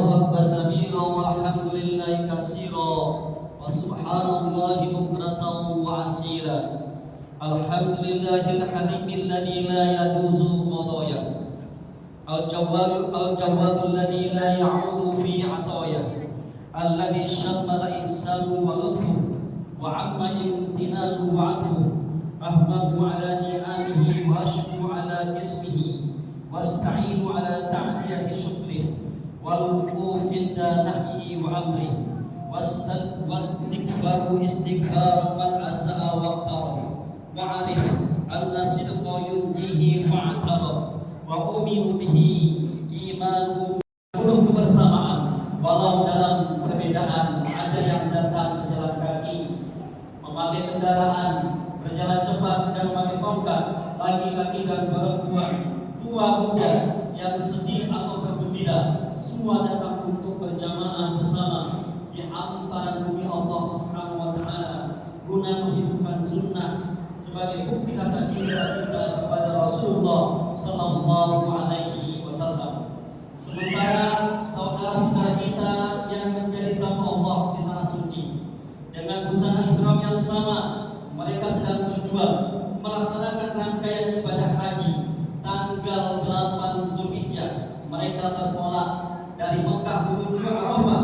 akbar kabira walhamdulillahi katsira wa subhanallahi bukratan wa asila. Alhamdulillahil halimil ladzi la yajuzu qadaya. Al-jawwadul ladzi la ya'udu fi 'ataya. Alladzi shamala ihsanu wa lutfu wa 'amma imtinanu wa 'atfu. Ahmadu 'ala ni'amihi wa ashkuru 'ala ismihi. Wasta'inu 'ala ta'diyati syukrihi wal wuquf inda nahyi wa amri wastighfaru istighfar man asa'a waqtara wa 'arif anna sidqa yunjihi fa'tarab wa uminu bihi imanuhum penuh kebersamaan walau dalam perbedaan. Ada yang datang berjalan kaki, memakai kendaraan, berjalan cepat dan memakai tongkat, laki-laki dan perempuan, tua muda, yang sedih atau bergembira, semua datang untuk berjamaah bersama di hamparan bumi Allah Subhanahu wa taala guna menghidupkan sunnah sebagai bukti rasa cinta kita kepada Rasulullah sallallahu alaihi wasallam. Sementara saudara-saudara kita yang menjadi tamu Allah di tanah suci dengan busana ihram yang sama, mereka sedang berjuang melaksanakan rangkaian ibadah haji. Tanggal 8 Zulhijjah mereka bertolak dari Mekah menuju Arafah.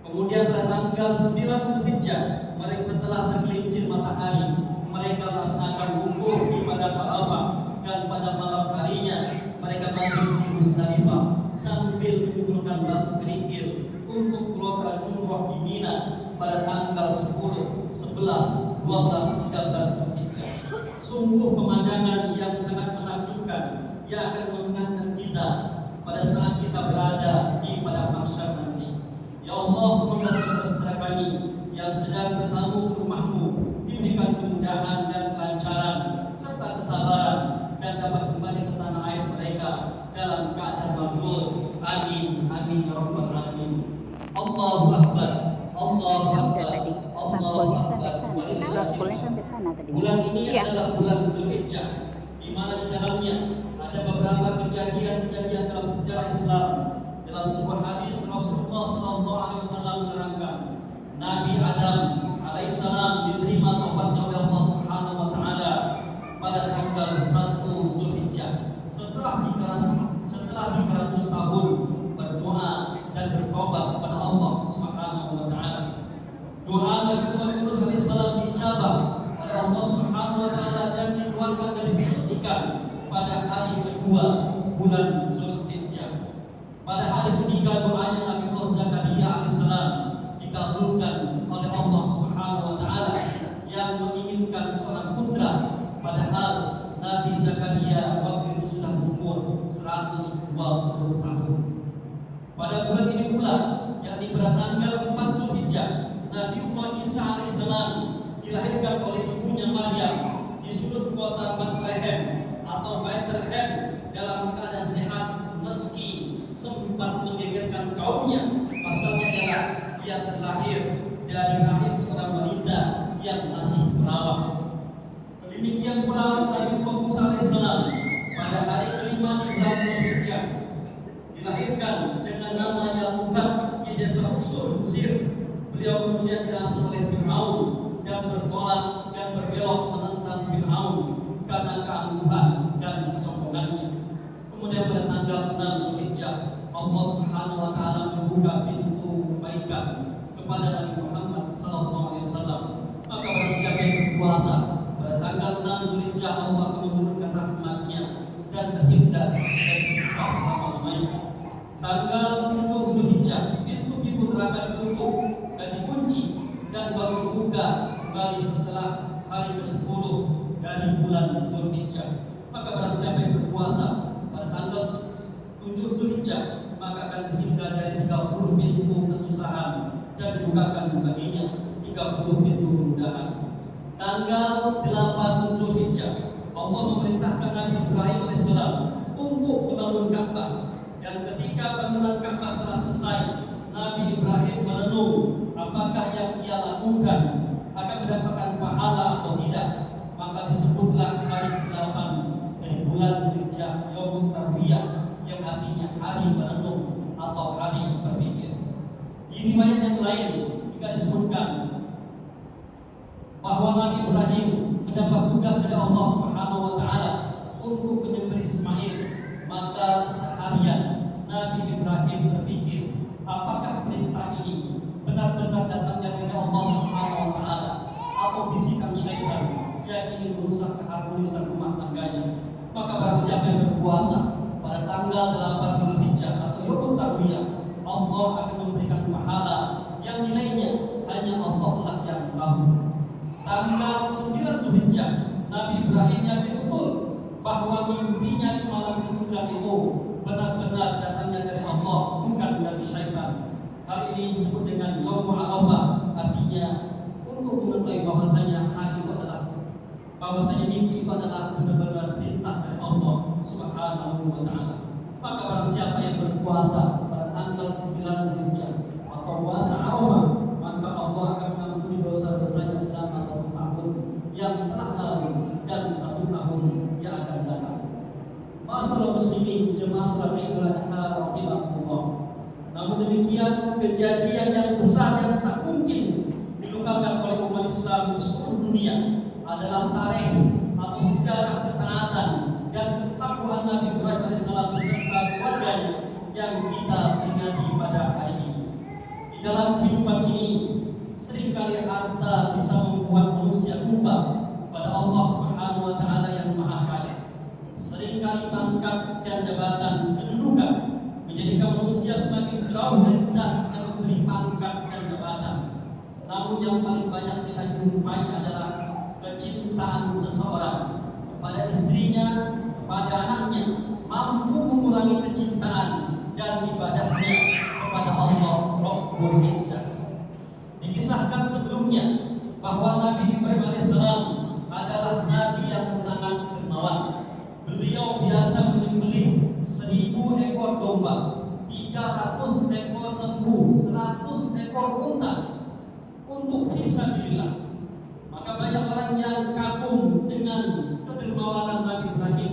Kemudian pada tanggal 9 Zulhijjah mereka setelah tergelincir matahari mereka melaksanakan wukuf di padang Arafah, dan pada malam harinya mereka mabit di Musdalifah sambil mengumpulkan batu kerikil untuk keluar jumrah di Mina pada tanggal 10, 11, 12, 13 Zulhijjah. Sungguh pemandangan yang sangat menakjubkan yang akan mengingatkan kita pada saat kita berada di padang mahsyar nanti. Ya Allah, semoga saudara-saudara kami yang sedang bertamu ke rumahmu diberikan kemudahan dan kelancaran serta kesabaran dan dapat kembali ke tanah air mereka dalam keadaan makmur. Amin, amin ya rabbal alamin. Allahu akbar, Allahu akbar, Allahu akbar. Bulan ini adalah bulan Zulhijjah, di mana di dalamnya ada beberapa kejadian-kejadian dalam sejarah Islam. Dalam sebuah hadis Rasulullah SAW menerangkan, Nabi Adam alaihissalam diterima taubatnya oleh Allah Subhanahu wa taala pada tanggal 1 Zulhijjah setelah 300 tahun berdoa dan bertobat kepada Allah Subhanahu wa taala. Doa Nabi Yunus alaihissalam diijabah oleh Allah Subhanahu wa taala dan dikeluarkan dari perut ikan pada hari kedua bulan Zulhijjah. Pada hari ketiga doanya Nabi Zakaria alaihissalam dikabulkan oleh Allah Subhanahu wa taala yang menginginkan seorang putra, padahal Nabi Zakaria waktu itu sudah berumur 120 tahun. Pada bulan ini pula, yakni pada tanggal 4 Zulhijjah, Nabi Isa alaihissalam dilahirkan oleh ibunya Maryam di sudut kota Bethlehem atau Bethlehem dalam keadaan sehat meski sempat menggegerkan kaumnya. Pasalnya adalah ia terlahir dari rahim seorang wanita yang masih perawat. Demikian pula Nabi Musa alaihissalam pada hari kelima di bulan Zulhijjah dilahirkan dengan nama Yakub di desa Usul Mesir. Beliau kemudian diasuh oleh Fir'aun dan bertolak dan berbelok menentang Fir'aun karena keangkuhan dan kesombongannya. Kemudian pada tanggal 6 Zulhijjah Allah Subhanahu wa taala membuka pintu kebaikan kepada Nabi Muhammad sallallahu alaihi wasallam. Maka barang siapa yang berpuasa pada tanggal 6 Zulhijjah, Allah akan menurunkan rahmat-Nya dan terhindar dari siksa selama-lamanya. Tanggal 7 Zulhijjah pintu-pintu neraka ditutup dan dikunci dan baru dibuka kembali setelah hari ke-10 dari bulan Zulhijjah. Maka barang siapa yang berpuasa pada tanggal 7 Zulhijjah maka akan terhindar dari 30 pintu kesusahan dan dibukakan baginya 30 pintu kemudahan. Tanggal 8 Zulhijjah Allah memerintahkan Nabi Ibrahim alaihissalam untuk membangun Ka'bah, dan ketika bangunan Ka'bah telah selesai, Nabi Ibrahim merenung apakah yang ia lakukan akan mendapatkan pahala atau tidak. Maka disebutlah hari ke-8 dari bulan Zulhijjah Yaumut Tarwiyah, yang artinya hari merenung atau hari berpikir. Di riwayat yang lain juga disebutkan bahwa Nabi Ibrahim mendapat tugas dari Allah Subhanahu wa taala untuk menyembelih Ismail. Maka seharian Nabi Ibrahim berpikir, apakah perintah ini benar-benar datangnya dari Allah Subhanahu wa taala atau bisikan syaitan yang ingin merusak keharmonisan rumah tangganya. Maka barang siapa yang berpuasa pada tanggal 8 Dzulhijjah atau Yaumut Tarwiyah, Allah akan memberikan pahala yang nilainya hanya Allah lah yang tahu. Tanggal 9 Dzulhijjah, Nabi Ibrahim yakin betul bahwa mimpinya di malam ke-9 itu benar-benar datangnya dari Allah, bukan dari syaitan. Hal ini disebut dengan Yaum Arafah, artinya untuk mengetahui bahwasanya hari itu adalah, bahwasanya mimpi itu adalah benar-benar perintah dari Allah Subhanahu wa taala. Maka barang siapa yang berpuasa pada tanggal 9 Dzulhijjah atau puasa Arafah, maka Allah akan mengampuni dosa-dosanya selama 1 tahun yang telah lalu dan 1 tahun yang akan datang. Ma'asyiral muslimin, jemaah salat Idul Adha rahimakumullah. Namun demikian, kejadian yang besar yang tak mungkin dilupakan oleh umat Islam di seluruh dunia adalah tarikh atau sejarah ketaatan dan ketakwaan Nabi Ibrahim alaihissalam beserta keluarganya yang kita peringati pada hari ini. Di dalam kehidupan ini, seringkali harta bisa membuat manusia lupa pada Allah Subhanahu wa taala yang Maha Kaya. Seringkali pangkat dan jabatan, kedudukan menjadikan manusia semakin jauh dari zat yang memberi pangkat dan jabatan. Namun yang paling banyak kita jumpai adalah kecintaan seseorang kepada istrinya, kepada anaknya, mampu mengurangi kecintaan dan ibadahnya kepada Allah Rabbul Izzah. Dikisahkan sebelumnya bahwa Nabi Ibrahim alaihissalam adalah nabi yang sangat dermawan. Beliau biasa menyembelih 1000 ekor domba, 300 ekor lembu, 100 ekor unta untuk fisabilillah. Maka banyak orang yang kagum dengan kedermawanan Nabi Ibrahim.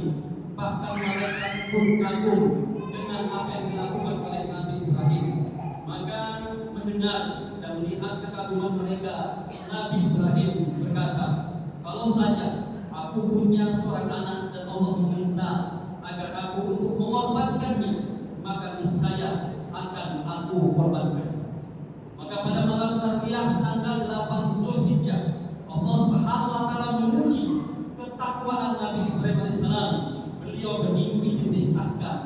Bahkan malaikat pun kagum dengan apa yang dilakukan oleh Nabi Ibrahim. Maka mendengar dan melihat kekaguman mereka, Nabi Ibrahim berkata, kalau saja aku punya seorang anak dan Allah meminta agar aku untuk mengorbankannya, maka niscaya akan aku korbankan. Maka pada malam Tarwiyah tanggal 8 Dzulhijjah, Allah Subhanahu wa taala memuji ketakwaan Nabi Ibrahim alaihissalam. Beliau bermimpi diperintahkan,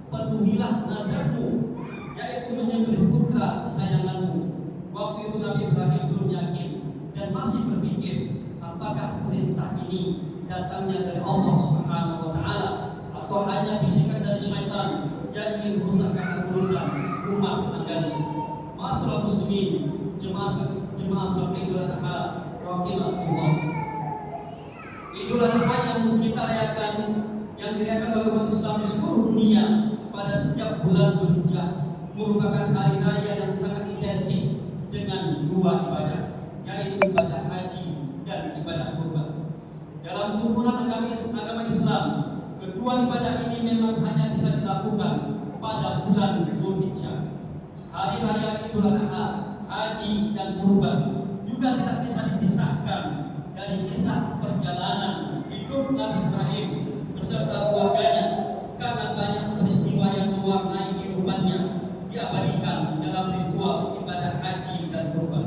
penuhilah nazarmu, yaitu menyembelih putra kesayanganmu. Waktu itu Nabi Ibrahim belum yakin dan masih berpikir, apakah perintah ini datangnya dari Allah Subhanahu wa taala atau hanya bisikan dari syaitan yang ingin merusak keharmonisan umat tangganya. Ma'asyiral muslimin, jemaah salat Idul Adha rahimakumullah. Idul Adha yang kita rayakan, yang dirayakan oleh umat Islam di seluruh dunia pada setiap bulan Dzulhijjah, merupakan hari raya yang sangat identik dengan dua ibadah, yaitu ibadah haji dan ibadah kurban. Dalam tuntunan agama Islam, kedua ibadah ini memang hanya bisa dilakukan pada bulan Dzulhijjah. Hari raya Idul Adha, haji dan kurban juga tidak bisa dipisahkan dari kisah perjalanan hidup Nabi Ibrahim beserta keluarganya, karena banyak peristiwa yang mewarnai kehidupannya diabadikan dalam ritual ibadah haji dan kurban.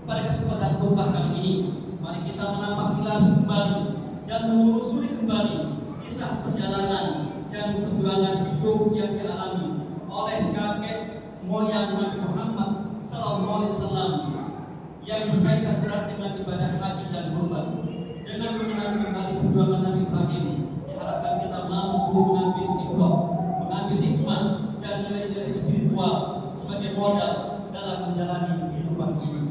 Pada kesempatan khutbah kali ini, mari kita menambah kilas kembali dan menelusuri kembali kisah perjalanan dan perjuangan hidup yang dialami oleh kakek moyang Nabi Muhammad SAW yang berkaitan erat dengan ibadah haji dan kurban. Dengan mengenal kembali perjuangan Nabi Ibrahim, diharapkan kita mampu mengambil ibrah, mengambil hikmah dan nilai-nilai spiritual sebagai modal dalam menjalani kehidupan ini.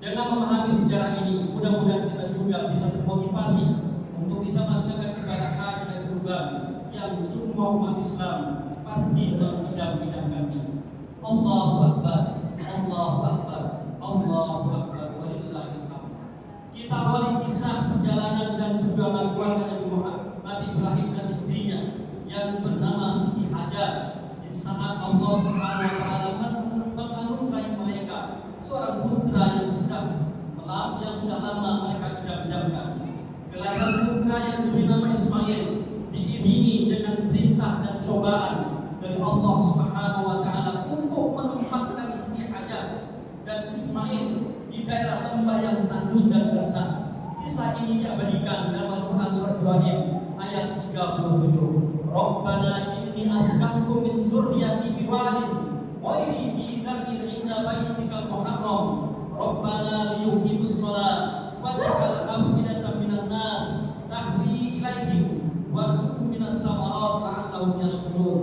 Dengan memahami sejarah ini, mudah-mudahan kita juga bisa termotivasi untuk bisa melaksanakan ibadah haji dan kurban yang semua umat Islam pasti mengidam-idamkannya. Allahu Akbar, Allahu Akbar, Allahu Akbar, walillahil hamd. Kita awali kisah perjalanan dan perjuangan keluarga Nabi Ibrahim dan istrinya yang bernama Siti Hajar. Di di saat Allah Subhanahu wa taala menganugerahi mereka seorang putra yang sudah lama mereka idam-idamkan. Kelahiran putra yang diberi nama Ismail diiringi dengan perintah dan cobaan dari Allah Subhanahu wa taala untuk menempatkan setiap hajat dan Ismail di daerah lembah yang tandus dan gersang. Kisah ini diabadikan dalam Al-Quran surat Ibrahim ayat 37. Rabbana inni askantu min dzurriyyati biwadin ghairi dzi dzar'in 'inda baitikal muharram Rabbana liyuqimus shalah waj'al af'idatan minan nas tahwi ilaihim warzuqhum minas samarat la'allahum yashkurun.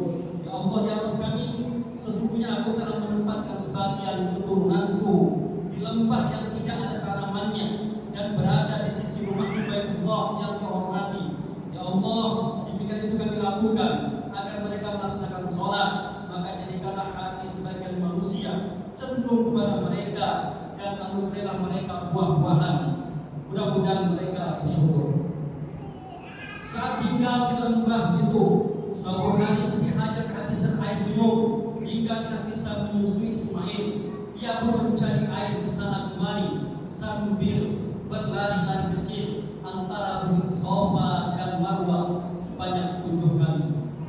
Ya Allah ya Rabb kami, sesungguhnya aku telah menempatkan sebagian keturunanku di lembah yang tidak ada tanamannya dan berada di sisi rumah Baitullah yang dihormati. Ya Allah, demikian itu kami lakukan agar mereka melaksanakan sholat, maka jadikanlah hati sebagian manusia cenderung kepada mereka dan anugerahilah mereka buah-buahan. Mudah-mudahan mereka bersyukur. Saat tinggal di lembah itu, suatu hari Siti Hajar kehabisan air minum hingga tidak bisa menyusui Ismail. Ia pun mencari air di sana kemari sambil berlari-lari kecil antara Bukit Safa dan Marwah sebanyak 7 kali.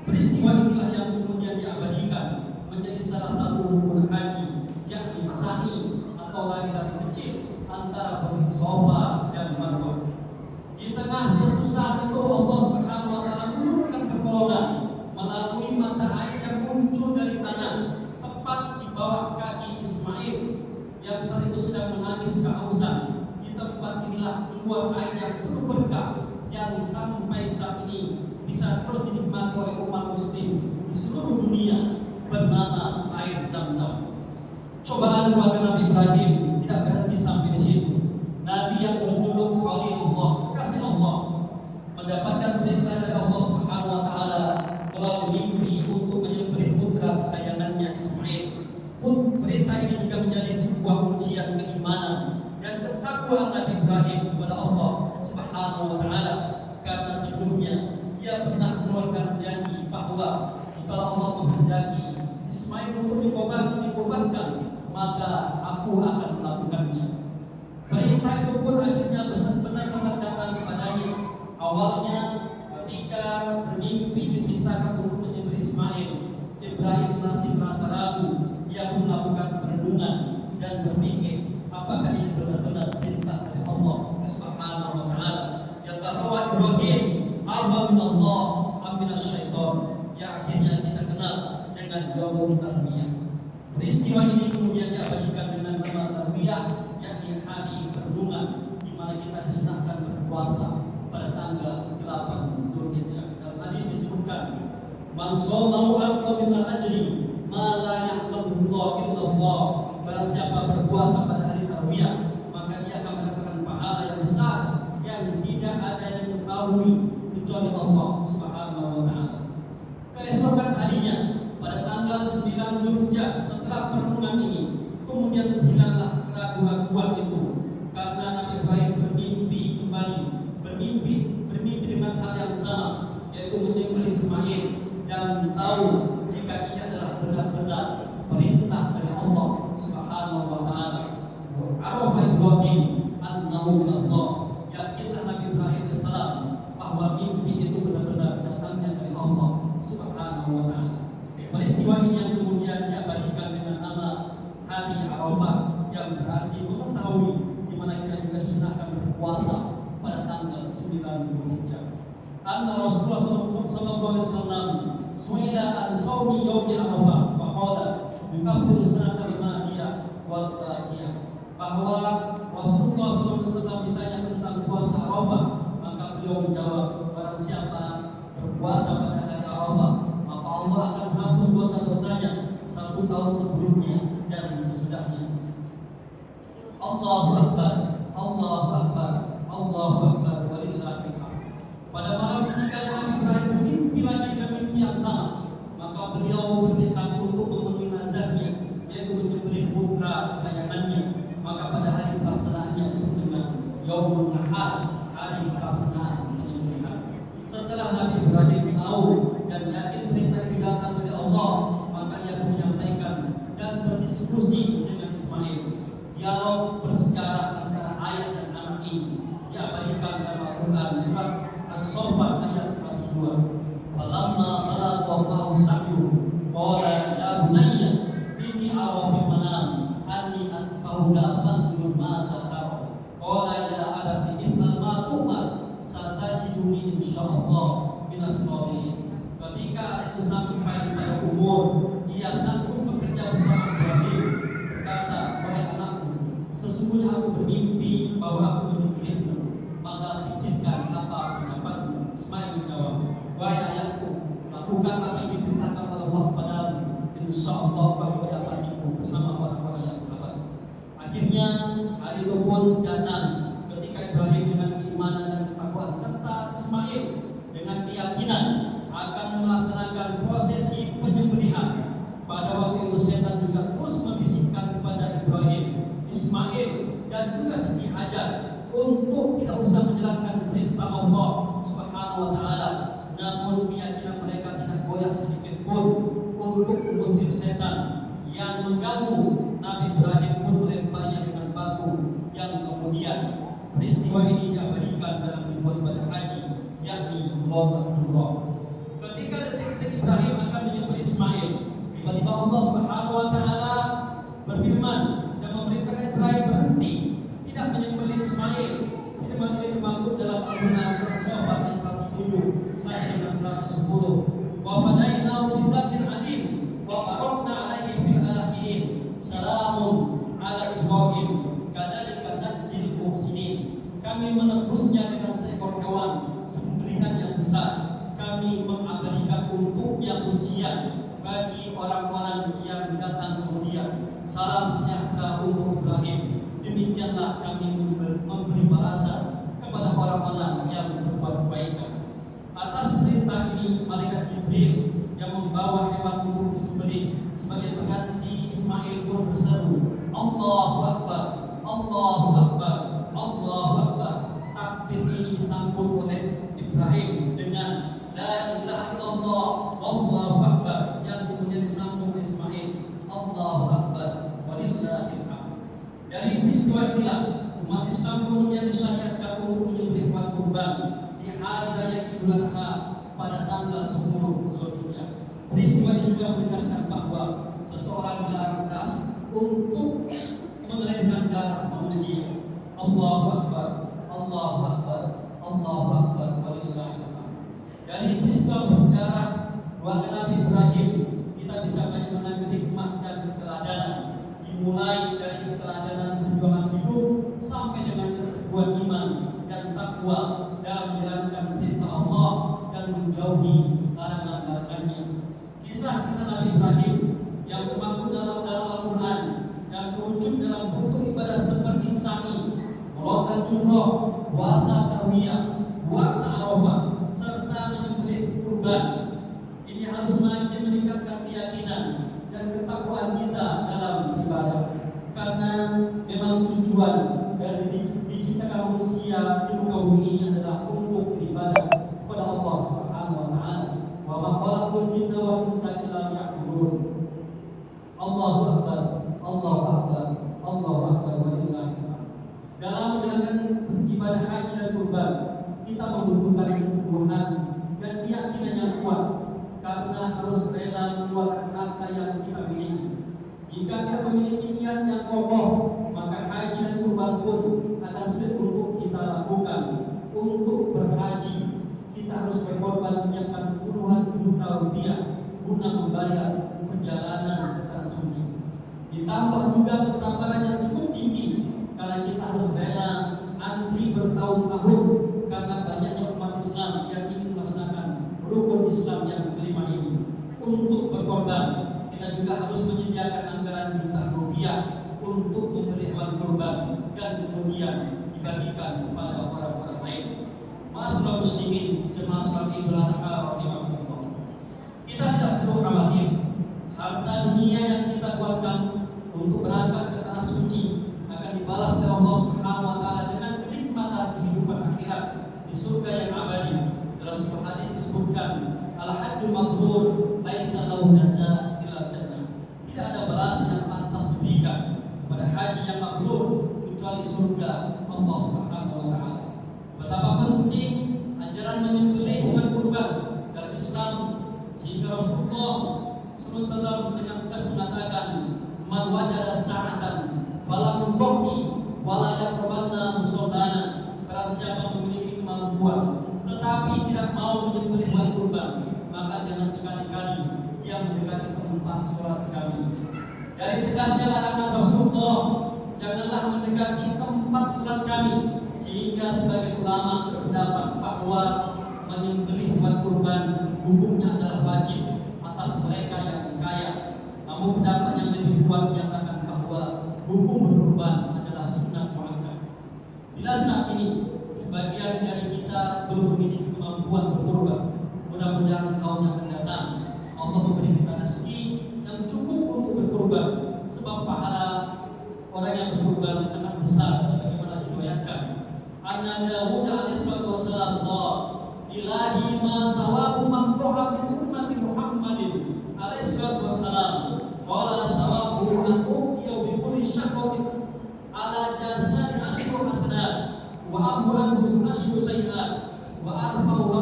Peristiwa inilah yang kemudian diabadikan menjadi salah satu rukun haji, yakni sa'i atau lari-lari kecil antara Bukit Safa dan Marwah. Di tengah kesusahan itu Allah Subhanahu wa taala menurunkan pertolongan melalui mata air yang muncul dari tanah tepat di bawah kaki Ismail yang saat itu sedang menangis kehausan. Di tempat inilah keluar air yang penuh berkah yang sampai saat ini bisa terus dinikmati oleh umat muslim di seluruh dunia, bernama air Zam-Zam. Cobaan keluarga Nabi Ibrahim tidak berhenti sampai di situ. Nabi yang berjuluk Khalilullah, kekasih Allah, mendapatkan perintah dari Allah Subhanahu wa taala melalui mimpi untuk menyembelih putra kesayangannya Ismail. Perintah ini juga menjadi sebuah ujian keimanan dan ketakwaan Nabi Ibrahim kepada Allah Subhanahu wa taala, karena sebelumnya ia pernah mengeluarkan janji bahwa jika Allah menghendaki Ismail untuk dikorbankan, maka aku akan melakukannya. Perintah itu pun akhirnya benar-benar datang kepadanya. Awalnya ketika bermimpi diperintahkan untuk menyembelih Ismail, Ibrahim masih merasa ragu. Ia pun melakukan perenungan dan berpikir, apakah ini benar-benar perintah dari Allah Subhanahu wa taala? Ya tarawa Ibrahim arwa min Allah aminas syaitan, yang akhirnya kita kenal dengan yaumul tarbiyah. Peristiwa ini kemudian diabadikan dengan nama tarbiyah, yakni hari perenungan, di mana kita disunahkan berpuasa pada tanggal 8 Zulhijjah. Dalam hadis disebutkan, man shallallahu alaihi minal ajri ma la ya'lamu illallah. Barang siapa berpuasa pada hari tarbiyah, maka dia akan mendapatkan pahala yang besar yang tidak ada yang mengetahui kecuali Allah Subhanahu wa taala. Keesokan harinya pada tanggal 9 Zulhijjah, setelah perenungan ini, kemudian hilanglah keraguan-keraguan itu karena Nabi Ibrahim bermimpi dengan hal yang sama, yaitu menyembelih Ismail dan tahu jika ini adalah benar-benar perintah dari Allah Subhanahu wa taala. Arafa Ibrahim annahu min Allah. Yakinlah Nabi Ibrahim alaihissalam bahwa mimpi itu benar-benar datangnya dari Allah Subhanahu wa taala. Peristiwa ini yang kemudian diabadikan dengan nama hari Arafah, yang berarti mengetahui, di mana kita juga disunahkan berpuasa pada tanggal 9 Zulhijjah. Anna Rasulullah sallallahu alaihi wasallam suila an shaumi yaumi Arafah wa qala yukaffiru sanatal madiyah wal baqiyah. Bahwa Rasulullah sallallahu alaihi wasallam ditanya tentang puasa Arafah, maka beliau menjawab, barang siapa berpuasa pada hari Arafah, maka Allah akan menghapus dosa-dosanya 1 tahun sebelumnya dan sesudahnya. Allahu Akbar, Allahu Akbar, Allahu Akbar, walillahil hamd. Pada malam ketika Nabi Ibrahim bermimpi lagi dengan mimpi yang sama, maka beliau bertekad untuk memenuhi nazarnya, yaitu menyembelih putra kesayangannya. Maka pada hari pelaksanaannya disebut dengan Yaumul Nahar, hari pelaksanaan penyembelihan. Setelah Nabi Ibrahim tahu dan yakin perintah itu datang dari Allah, berdiskusi dengan Ismail. Dialog bersejarah antara ayah dan anak ini diabadikan dalam Al-Quran surat As-Saffat ayat 102. Falamma balagha ma'ahu sa'yu qala ya bunayya inni ara fil manam anni atba'uka fanzur madza tara. Qala ya abati innal ma tu'mar satajiduni insyaallah minas sabirin. Ketika anak itu sampai pada umur ia sanggup bekerja bersama Ibrahim, berkata, wahai anakku, sesungguhnya aku bermimpi bahwa aku menyembelihmu, maka pikirkan apa pendapatmu. Ismail menjawab, wahai ayahku, lakukan apa yang diperintahkan oleh Allah kepadamu, insyaallah aku mendapatimu bersama orang-orang yang sabar. Akhirnya hari itu pun datang ketika Ibrahim dengan keimanan dan ketakwaan serta Ismail dengan keyakinan akan melaksanakan prosesi penyembelihan. Pada waktu itu setan juga terus membisikkan kepada Ibrahim, Ismail dan juga Siti Hajar untuk tidak usah menjalankan perintah Allah Subhanahu wa taala. Namun keyakinan mereka tidak goyah sedikit pun untuk mengusir setan yang mengganggu. Nabi Ibrahim pun melemparnya dengan batu yang kemudian peristiwa ini diabadikan dalam ritual ibadah haji, yakni Lautan Jumrah. Ketika detik-detik Ibrahim akan menyembelih Ismail, tiba-tiba Allah Subhanahu wa taala berfirman dan memerintahkan Ibrahim berhenti, tidak menyembelih Ismail. Firman ini termaktub dalam Al-Quran surah As-Saffat ayat 107 sampai dengan 110. Wa fadainahu bidzabhin adzim wa barakna alaihi fil akhirin. Salamun ala Ibrahim kadzalika najzil muhsinin. Kami menebusnya dengan seekor hewan sembelihan yang besar. Kami mengabadikan untuknya pujian bagi orang-orang yang datang kemudian. Salam sejahtera untuk Ibrahim. Demikianlah kami memberi balasan kepada orang-orang yang berbuat kebaikan. Atas perintah ini malaikat Jibril yang membawa hewan untuk disembelih sebagai pengganti Ismail pun berseru, Allahu Akbar, Allahu Akbar, Allahu Akbar. Takbir ini disambut oleh Ibrahim dengan La ilaha illallah wallahu akbar, yang kemudian disambung Ismail Allahu Akbar walillahil hamd. Dari peristiwa inilah umat Islam kemudian disyariatkan untuk menyembelih hewan kurban di hari raya Idul Adha pada tanggal 10 Zulhijjah. Peristiwa ini juga menegaskan bahwa seseorang dilarang keras untuk mengalirkan darah manusia. Allahu Akbar, Allahu Akbar, Allahu Akbar walillahil hamd. Dari peristiwa bersejarah keluarga Nabi Ibrahim kita bisa banyak mengambil hikmah dan keteladanan, dimulai dari keteladanan perjuangan hidup sampai dengan keteguhan iman dan takwa dalam menjalankan perintah Allah dan menjauhi larangan-larangannya. Kisah-kisah Nabi Ibrahim yang termaktub dalam Al-Quran dan terwujud dalam bentuk ibadah seperti sa'i, Lautan Jumrah, puasa Tarwiyah, puasa Arafah, serta menyembelih kurban. Ini harus semakin meningkatkan keyakinan dan ketakwaan kita dalam beribadah. Karena memang tujuan dari diciptakan manusia di muka bumi ini adalah untuk beribadah kepada Allah Subhanahu wa taala. Wa ma khalaqtul jinna wal insa illa liya'budun. Allahu Akbar, Allahu Akbar, Allahu Akbar walillahil hamd. Dalam menjalankan ibadah haji dan kurban, kita membutuhkan keteguhan dan keyakinan yang kuat karena harus rela mengeluarkan harta yang kita miliki. Jika kita memiliki niat yang kokoh, maka haji dan kurban pun akan sulit untuk kita lakukan. Untuk berhaji, kita harus berkorban menyiapkan puluhan juta rupiah guna membayar perjalanan ke tanah suci. Ditambah juga kesabaran yang cukup tinggi karena kita harus rela antri bertahun-tahun karena banyaknya umat Islam yang ingin melaksanakan rukun Islam yang kelima ini. Untuk berkorban, kita juga harus menyediakan anggaran jutaan rupiah untuk membeli hewan kurban dan kemudian dibagikan kepada orang-orang lain. Ma'asyiral muslimin, jemaah salat Idul Adha rahimakumullah. Kita tidak perlu khawatir harta dunia yang kita keluarkan untuk berangkat ke tanah suci akan dibalas oleh Allah Subhanahu wa taala dengan kenikmatan kehidupan akhirat di surga yang abadi. Dalam sebuah hadis disebutkan, al-hajjul mabrur laisa lahu jazaa illa jannah. Tidak ada balasan yang pantas dunia surga Allah Subhanahu wa taala. Betapa penting ajaran menyembelih hewan kurban dalam Islam, sehingga Rasulullah SAW dengan tegas mengatakan, "Man wajada sa'atan fala yudhi wala yaqrabanna musallana." Barang siapa memiliki kemampuan tetapi tidak mau menyembelih hewan kurban, maka jangan sekali-kali dia mendekati tempat sholat kami. Dari tegasnya larangan Rasulullah, janganlah mendekati tempat sholat kami, sehingga sebagai ulama berpendapat bahwa menyembelih hewan kurban hukumnya adalah wajib atas mereka yang kaya. Namun pendapat yang lebih kuat menyatakan bahwa hukum berkurban adalah sunnah muakkad. Bila saat ini sebagian dari kita belum memiliki kemampuan berkurban, mudah-mudahan tahun yang akan datang Allah memberi kita rezeki yang cukup untuk berkurban, sebab pahala orang yang berkurban sangat besar sebagaimana diriwayatkan. Anna Dawud alaihi wassalam ilahi ma sawabu man dhaha min ummati Muhammadin alaihi wassalam qala sawabu an uqiya bi kulli syahwatin ala jasadi asyru hasanat wa abu anhu asyru sayiat wa arfa'u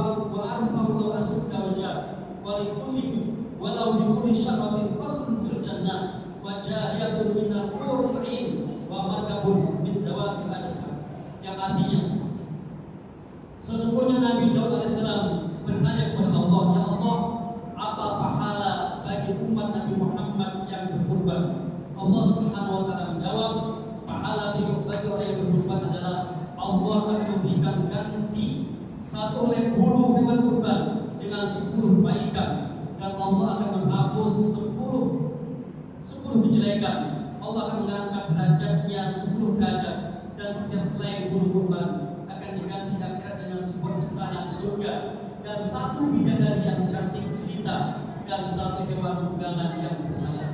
asudda wajah wa likulli walau bi kulli syahwatin fasrun fil jannah wa jariyatun min al-hurul 'ain wa markabun min zawatil ajhar. Yang artinya, sesungguhnya Nabi Daud alaihissalam bertanya kepada Allah, "Ya Allah, apa pahala bagi umat Nabi Muhammad yang berkurban?" Allah Subhanahu wa taala menjawab, pahala bagi orang yang berkurban adalah Allah akan memberikan ganti satu helai bulu hewan kurban dengan 10 kebaikan, dan Allah akan menghapus 10 kejelekan. Allah akan mengangkat derajatnya 10 derajat, dan setiap helai bulu kurban akan diganti di akhirat dengan sebuah istana di surga, dan 1 bidadari yang cantik jelita, dan 1 hewan tunggangan yang bersayap.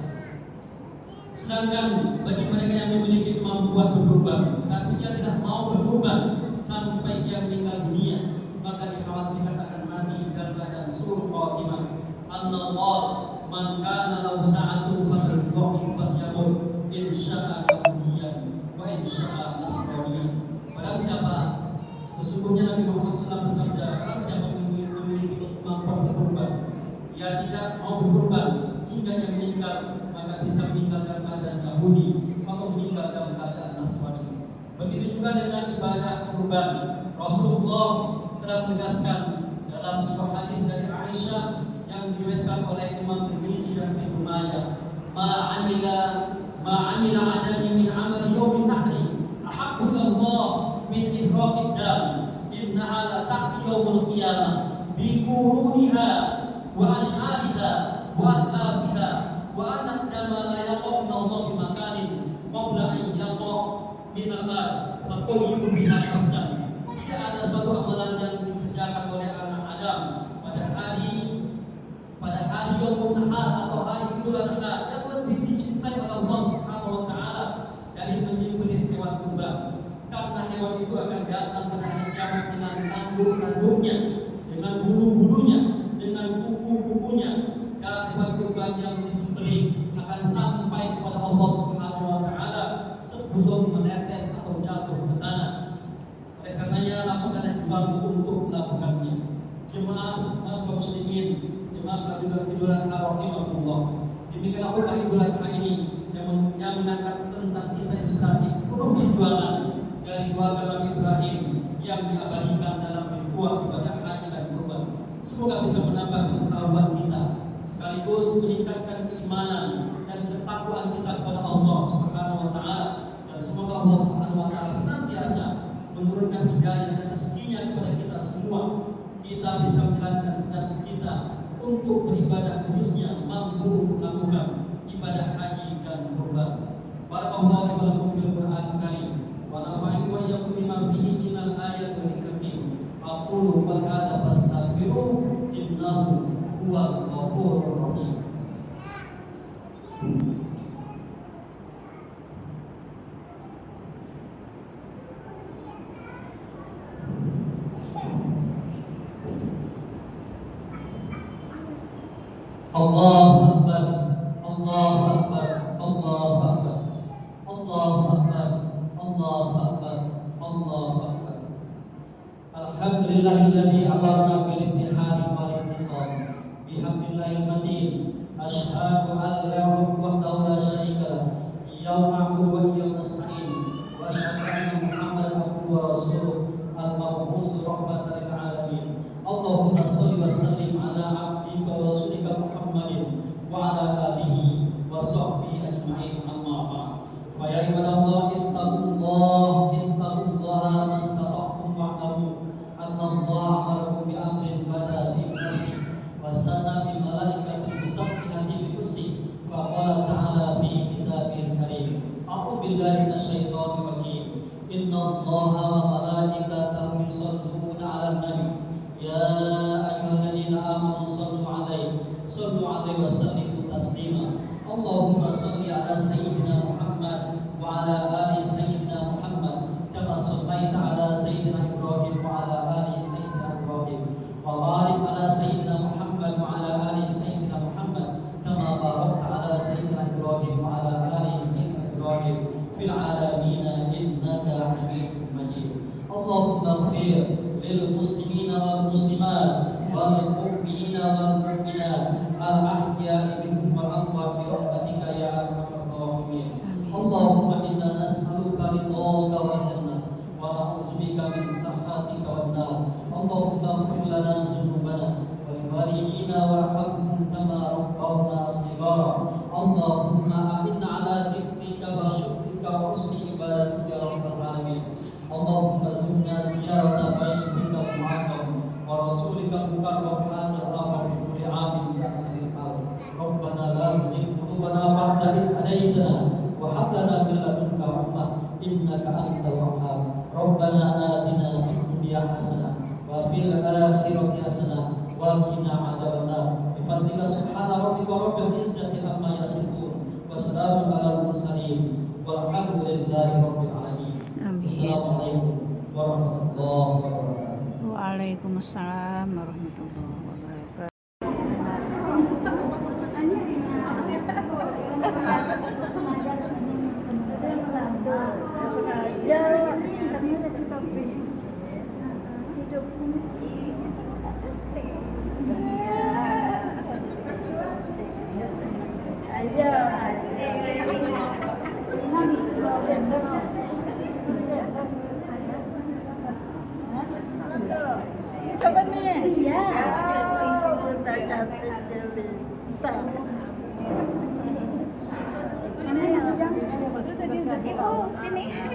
Sedangkan bagi mereka yang memiliki kemampuan berkurban tapi dia tidak mau berkurban sampai dia meninggal dunia, maka dikhawatirkan akan mati dalam keadaan su'ul khatimah. Allah, man kana lahu sa'atun falyudhi falyamut in sya'a yahudiyan wa in sya'a nasraniyan. Barang siapa, sesungguhnya Nabi Muhammad SAW bersabda, barang siapa memiliki kemampuan berkurban, ia tidak mau berkurban sehingga dia meninggal, maka bisa meninggal dalam keadaan Yahudi atau meninggal dalam keadaan Nasrani. Begitu juga dengan ibadah kurban. Rasulullah telah menegaskan dalam sebuah hadis dari Aisyah yang diriwayatkan oleh Imam Tirmizi dan Ibnu Majah, ma'amila adami min amali yawmin nahri ahabbu ilallah min ihraqid dam innaha la ta'ti yawmul qiyamah bi quruniha wa ash'ariha wa atlabiha wa anna dama la yaqa min Allah bi makanin qabla an yaqa min al-ard fa tuyyibu biha nafsan. Tidak ada suatu amalan yang dikerjakan oleh anak Adam pada hari Yaumul Nahar atau hari Idul Adha yang lebih dicintai oleh Allah Subhanahu wa taala dari menyembelih hewan kurban, karena hewan itu akan datang pada hari kiamat dengan tanduk-tanduknya, dengan bulu-bulunya, dengan kuku-kukunya. Dan hewan kurban yang disembelih akan sampai kepada Allah Subhanahu wa taala sebelum menetes atau jatuh ke tanah. Oleh karenanya lakukan juang untuk melakukannya. Jemaah kaum muslimin, jemaah salat Idul Adha rahimakumullah. Demikian khutbah Idul Adha ini yang mengangkat tentang kisah inspiratif penuh perjuangan dari keluarga Nabi Ibrahim yang diabadikan dalam ritual ibadah haji dan kurban. Semoga bisa menambah pengetahuan kita, sekaligus meningkatkan keimanan dan ketakwaan kita kepada Allah Subhanahu wa taala, dan semoga Allah Subhanahu wa taala senantiasa menurunkan hidayah dan rezekinya kepada kita semua. Kita bisa menjalankan tugas kita untuk beribadah, khususnya mampu untuk melakukan ibadah haji dan kurban. Barakallahu li wa lakum fil Qur'anil Karim wa nafa'ani wa iyyakum bima fihi minal ayati wal hikam. Aqulu qul hadza fastaghfiru innahu huwal ghafurur rahim. Allahu Akbar, Allahu Akbar, Allahu Akbar, Allahu Akbar, Allahu Akbar. akbar. Allahu akbar. Alhamdulillahilladzi amarna bil ittihadi wal ittisam. Bihamdillahil matin. Asyhadu an la ilaha la syarika lah. Iyyaka na'budu wa iyyaka nasta'in. Wa asyhadu anna Muhammadan abduhu wa rasuluh al-mab'uts rahmatan lil alamin. Allahumma shalli wa sallim ala abdika wa rasulika Muhammadin wa ala alihi wa sahbihi ajma'in. Amma ba'd. Fa ya ibadallah ittaqullaha mastata'tum wa'lamu anna Allah amarakum bi amrin bada fi kursi wa sanna bi malaikatin musabbihati bi kursi wa qala ta'ala fi kitabil karim. A'udzu billahi minasyaitonir rajim. Inna Allaha wa malaikatahu yusholluna 'alan nabi. Ya ayyuhalladzina amanu shallu 'alaihi wa sallimu taslima. Allahumma shalli 'ala sayyidina Muhammad wa 'ala ali sayyidina Muhammad kama shallaita 'ala sayyidina Ibrahim wa 'ala ali sayyidina Ibrahim wa barik 'ala sayyidina Muhammad wa 'ala ali sayyidina Muhammad kama barakta 'ala sayyidina Ibrahim wa 'ala ali sayyidina Ibrahim fil 'alamin innaka Hamidum Majid. Allahumma ighfir lil muslimina wal muslimat wal mu'minina wal mu'minat al ahya'i minhum wal amwat bi rahmatika ya arhamar rahimin. Allahumma inna nas'aluka ridhaka wal jannah wa na'udzubika min sakhatika wan nar. Allahumma ighfir lana dhunubana wa li walidina warhamhum kama rabbawna shighara. Allahumma a'inna ala dhikrika wa syukrika wa husni ibadatika ya rabbal alamin. Allahumma rzuqna ziyarata baitika mu'azzam wa rasulika mukarram hazal amr fi kulli amin bi ahsanil hal. Rabbana la tuzigh qulubana ba'da idh hadaytana wa hab lana min ladunka rahmah innaka antal wahhab. Rabbana atina fid dunya hasanah wa fil akhirati hasanah wa qina adzabannar. Bi fadlika subhana rabbika rabbil izzati amma yasifun wa salamun alal mursalin walhamdulillahi rabbil alamin. Assalamualaikum warahmatullahi wabarakatuh. Waalaikumsalam warahmatullahi wabarakatuh. Mana yang tadi udah sibuk sini.